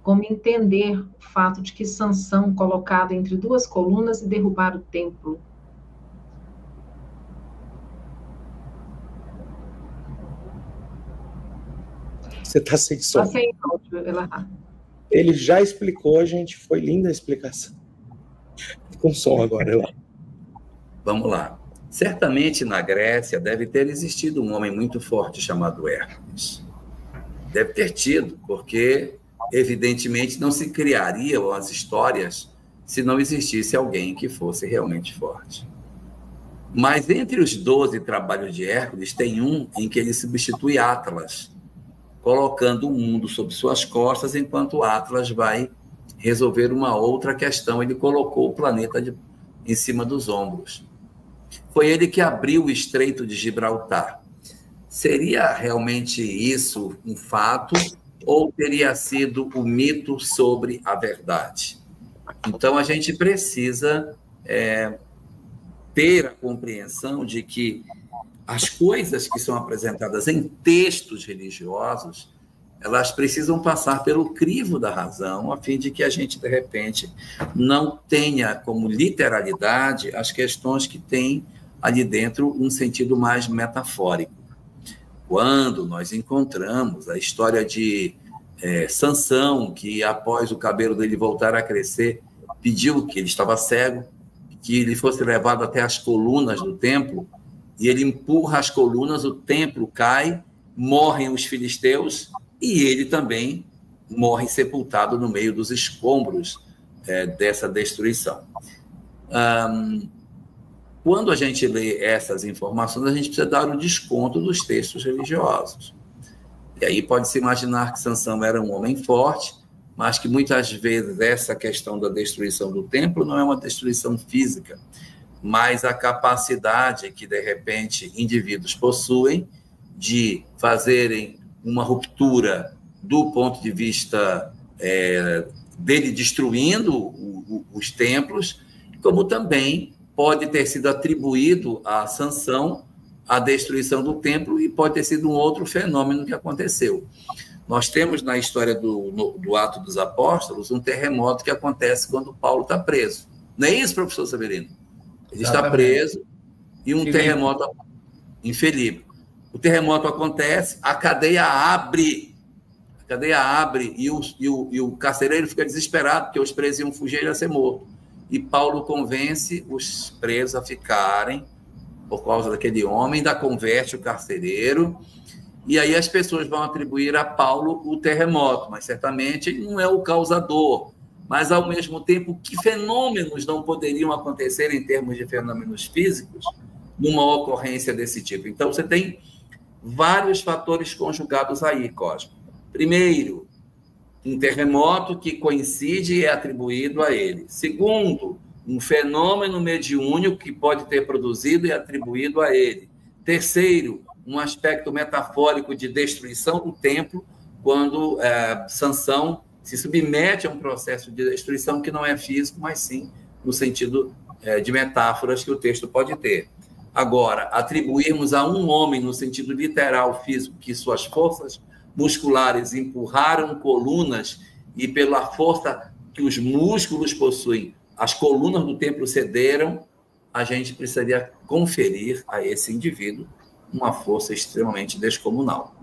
como entender o fato de que Sansão, colocado entre duas colunas, e derrubar o templo. Você está sem som. Está sem áudio, Elahá. Ele já explicou, gente, foi linda a explicação. Com som agora, Elahá. Vamos lá. Certamente na Grécia deve ter existido um homem muito forte chamado Hércules. Deve ter tido, porque evidentemente não se criariam as histórias se não existisse alguém que fosse realmente forte. Mas entre os 12 trabalhos de Hércules, tem um em que ele substitui Atlas, colocando o mundo sob suas costas, enquanto Atlas vai resolver uma outra questão. Ele colocou o planeta em cima dos ombros. Foi ele que abriu o Estreito de Gibraltar. Seria realmente isso um fato ou teria sido o mito sobre a verdade? Então, a gente precisa ter a compreensão de que as coisas que são apresentadas em textos religiosos, elas precisam passar pelo crivo da razão, a fim de que a gente, de repente, não tenha como literalidade as questões que têm ali dentro um sentido mais metafórico. Quando nós encontramos a história de Sansão, que após o cabelo dele voltar a crescer, pediu, que ele estava cego, que ele fosse levado até as colunas do templo, e ele empurra as colunas, o templo cai, morrem os filisteus, e ele também morre sepultado no meio dos escombros dessa destruição. Quando a gente lê essas informações, a gente precisa dar o desconto dos textos religiosos. E aí pode-se imaginar que Sansão era um homem forte, mas que muitas vezes essa questão da destruição do templo não é uma destruição física, mas a capacidade que, de repente, indivíduos possuem de fazerem uma ruptura do ponto de vista dele destruindo os templos, como também pode ter sido atribuído a Sansão a destruição do templo e pode ter sido um outro fenômeno que aconteceu. Nós temos na história do Ato dos Apóstolos um terremoto que acontece quando Paulo está preso. Não é isso, professor Severino? Ele está preso e um terremoto em Filipe. O terremoto acontece, a cadeia abre e o carcereiro fica desesperado porque os presos iam fugir e ia ser morto. E Paulo convence os presos a ficarem por causa daquele homem, ainda converte o carcereiro, e aí as pessoas vão atribuir a Paulo o terremoto, mas certamente ele não é o causador. Mas, ao mesmo tempo, que fenômenos não poderiam acontecer em termos de fenômenos físicos numa ocorrência desse tipo? Então, você tem vários fatores conjugados aí, Cosmo. Primeiro, um terremoto que coincide e é atribuído a ele. Segundo, um fenômeno mediúnico que pode ter produzido e atribuído a ele. Terceiro, um aspecto metafórico de destruição do templo, quando Sansão se submete a um processo de destruição que não é físico, mas sim no sentido de metáforas que o texto pode ter. Agora, atribuirmos a um homem, no sentido literal, físico, que suas forças musculares empurraram colunas e pela força que os músculos possuem, as colunas do templo cederam, a gente precisaria conferir a esse indivíduo uma força extremamente descomunal.